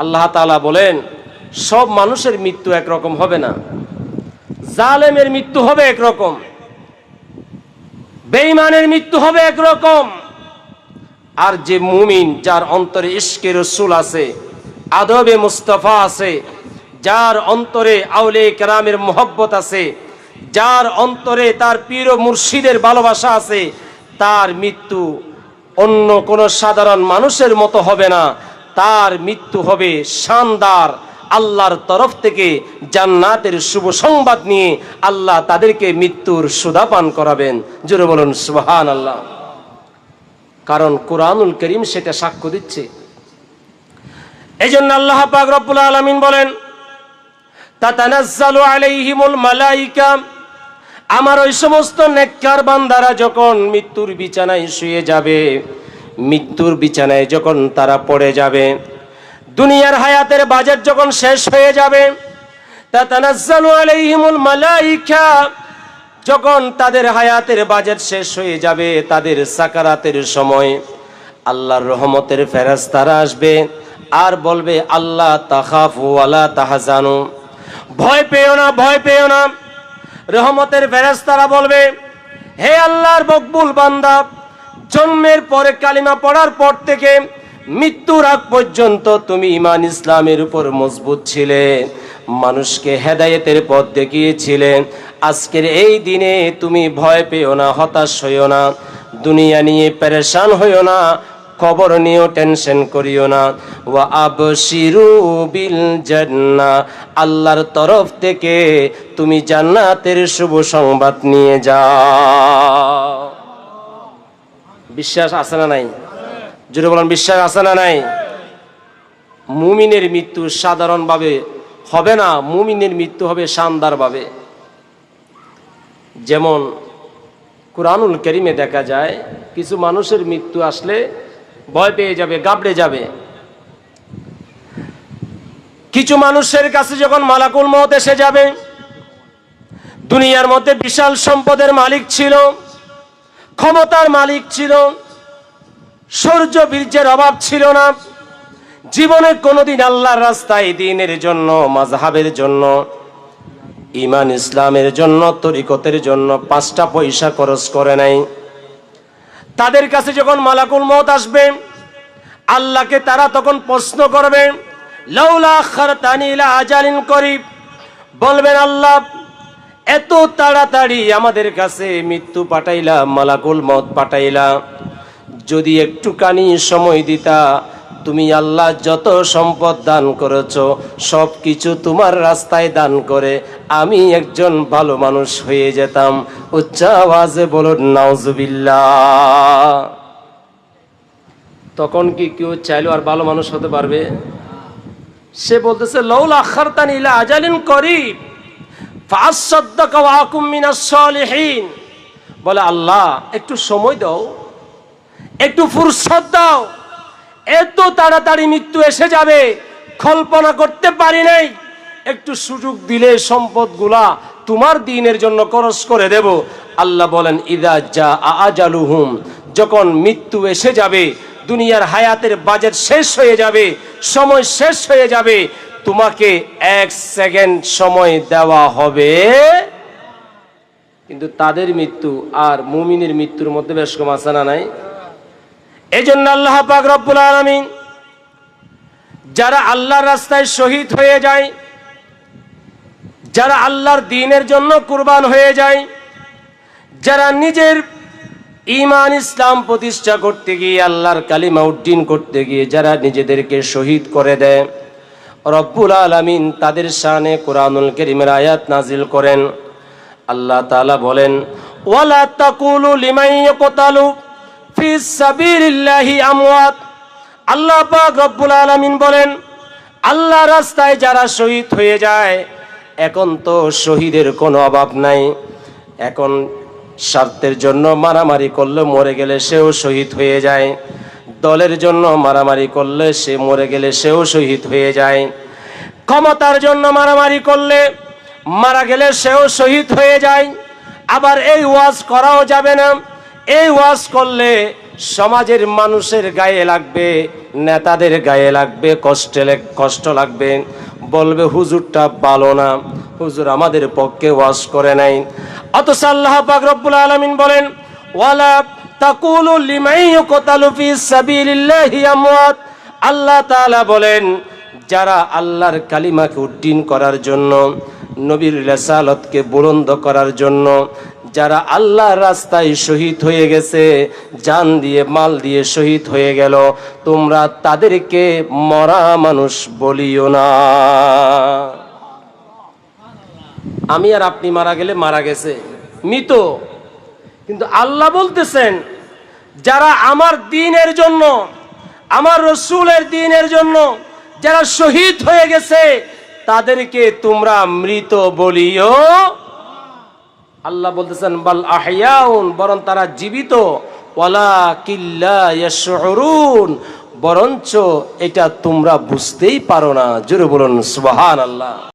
আল্লাহ তাআলা বলেন সব মানুষের মৃত্যু একরকম হবে না। জালেমের মৃত্যু হবে একরকম, বেঈমানের মৃত্যু হবে একরকম, আর যে মুমিন, যার অন্তরে ইশকে রাসূল আছে, আদবে মুস্তাফা আছে, যার অন্তরে আউলিয়া কেরামের মোহব্বত আছে, যার অন্তরে তার পীর ও মুর্শিদের ভালোবাসা আছে, তার মৃত্যু অন্য কোন সাধারণ মানুষের মতো হবে না। তার মৃত্যু হবে শানদার, আল্লাহর তরফ থেকে জান্নাতের শুভ সংবাদ নিয়ে আল্লাহ তাদেরকে মৃত্যুর সুধাপান করাবেন। জোরে বলুন সুবহানাল্লাহ। কারণ কুরআনুল কারীম সেটা সাক্ষ্য দিচ্ছে। এজন্য আল্লাহ পাক রব্বুল আলামিন বলেন তাতানাজ্জালু আলাইহিমুল মালায়েকা, আমার ওই সমস্ত নেককার বান্দারা যখন মৃত্যুর বিছানায় শুয়ে যাবে, মৃত্যুর বিছানায় যখন তারা পড়ে যাবে, দুনিয়ার হায়াতের বাজেট যখন শেষ হয়ে যাবে, তাতানাজ্জালু আলাইহিমুল মালায়েকা, যখন তাদের হায়াতের বাজেট শেষ হয়ে যাবে, তাদের সাকারাতের সময় আল্লাহর রহমতের ফেরেশতারা আসবে আর বলবে আল্লাহ তাখাফু ওয়ালা তাহজানু, ভয় পেও না, ভয় পেও না। রহমতের ফেরেশতারা বলবে হে আল্লাহর মকবুল বান্দা, জন্মের পরে কালিমা পড়ার পর থেকে মৃত্যুর আগ পর্যন্ত তুমি ঈমান ইসলামের উপর মজবুত ছিলে, মানুষকে হেদায়েতের পথ দেখিয়েছিলে। আজকের এই দিনে তুমি ভয় পেও না, হতাশ হইও না, দুনিয়া নিয়ে পেরেশান হইও না, কবর নিয়েও টেনশন করিও না। ওয়া আবশিরু বিল জান্নাহ, আল্লাহর তরফ থেকে তুমি জান্নাতের শুভ সংবাদ নিয়ে যাও। বিশ্বাস আছে না নাই? জোরে বলেন বিশ্বাস আছে না নাই? মুমিনের মৃত্যু সাধারণভাবে হবে না, মুমিনের মৃত্যু হবে শানদারভাবে। যেমন কুরআনুল কারীমে দেখা যায় কিছু মানুষের মৃত্যু আসলে ভয় পেয়ে যাবে, গাবড়ে যাবে। কিছু মানুষের কাছে যখন মালাকুল মউত এসে যাবে, দুনিয়ার মধ্যে বিশাল সম্পদের মালিক ছিল, ক্ষমতার মালিক ছিল, শৌর্য বীর্যের অভাব ছিল না, জীবনে কোনোদিন আল্লাহর রাস্তায় দ্বীনের জন্য, মাযহাবের জন্য, ঈমান ইসলামের জন্য, তরিকতের জন্য 5টা পয়সা খরচ করে নাই। তাদের কাছে যখন মালাকুল মউত আসবে, আল্লাহকে তারা তখন প্রশ্ন করবে লাউলা আখারতানি ইলা আজালিন করিব, বলবেন আল্লাহ এত তাড়াতাড়ি আমাদের কাছে মৃত্যু পাঠাইলা, মালাকুল মউত পাঠাইলা, যদি একটুখানি সময় দিতা, তুমি আল্লাহ যত সম্পদ দান করেছো সব কিছু তোমার রাস্তায় দান করে আমি একজন ভালো মানুষ হয়ে যেতাম। উচ্চ আওয়াজে বলুন নাউজুবিল্লাহ। তখন কি কেউ চাইলেও আর ভালো মানুষ হতে পারবে? সে বলতেছে লাউলা আখারতানি ইলা আজালিন করিব ফাআসাদদাকা ওয়া আকুম মিনাস সালিহিন, বলে আল্লাহ একটু সময় দাও, একটু ফুরসত দাও, এত তাড়াতাড়ি মৃত্যু এসে যাবে কল্পনা করতে পারি নাই, একটু সুযোগ দিলে সম্পদগুলা তোমার দ্বীনের জন্য খরচ করে দেব। আল্লাহ বলেন ইযা জা আজালুহুম, যখন মৃত্যু এসে যাবে, দুনিয়ার হায়াতের বাজেট শেষ হয়ে যাবে, সময় শেষ হয়ে যাবে, তোমাকে 1 সেকেন্ড সময় দেওয়া হবে। কিন্তু তাদের মৃত্যু আর মুমিনের মৃত্যুর মধ্যে বেশ কম আছে না নাই? এজন্য আল্লাহ পাক রব্বুল আলামিন যারা আল্লাহর রাস্তায় শহীদ হয়ে যায়, যারা আল্লাহর দ্বীনের জন্য কুরবান হয়ে যায়, যারা নিজের ঈমান ইসলাম প্রতিষ্ঠা করতে গিয়ে, আল্লাহর কালিমা উড্ডীন করতে গিয়ে যারা নিজেদেরকে শহীদ করে দেয়, রব্বুল আলামিন তাদের শানে কুরআনুল কারীমের আয়াত নাজিল করেন। আল্লাহ তাআলা বলেন ওয়ালা তাকুলু লিমান ইয়াকতালু ফি সাবিলিল্লাহি আমওয়াত, আল্লাহ পাক রব্বুল আলামিন বলেন আল্লাহর রাস্তায় যারা শহীদ হয়ে যায়, এখন তো শহীদের কোনো অভাব নাই, এখন স্বার্থের জন্য মারামারি করলে মরে গেলে সেও শহীদ হয়ে যায়, দলের জন্য মারামারি করলে সে মরে গেলে সেও শহীদ হয়ে যায়, ক্ষমতার জন্য মারামারি করলে মারা গেলে সেও শহীদ হয়ে যায়। আবার এই ওয়াজ করাও যাবে না, এই ওয়াজ করলে সমাজের মানুষের গায়ে লাগবে, নেতাদের গায়ে লাগবে, কষ্ট লাগবে, বলবে হুজুরটা ভালো না, হুজুর আমাদের পক্ষে ওয়াজ করে নাই। অথচ আল্লাহ পাক রব্বুল আলামিন বলেন, ওয়ালা তাকুলু লিমান ইউকতালু ফি সাবিলিল্লাহি আমওয়াত। আল্লাহ তাআলা বলেন, যারা আল্লাহর কালিমাকে উড্ডীন করার জন্য, নবীর রিসালাতকে বুলন্দ করার জন্য যারা আল্লাহর রাস্তায় শহীদ হয়ে গেছে, জান দিয়ে মাল দিয়ে শহীদ হয়ে গেল, তোমরা তাদেরকে মরা মানুষ বলিও না। আমি আর আপনি মারা গেলে মারা গেছে, মৃত। কিন্তু আল্লাহ বলতেছেন, যারা আমার দ্বীনের জন্য, আমার রাসূলের দ্বীনের জন্য যারা শহীদ হয়ে গেছে, তাদেরকে তোমরা মৃত বলিও। আল্লাহ বলতেছেন, বাল আহয়াউন, বরং তারা জীবিত, ওয়ালাকিন লা ইয়াশউরুন, বরঞ্চ এটা তোমরা বুঝতেই পারো না। জোরে বলুন সুবহানাল্লাহ।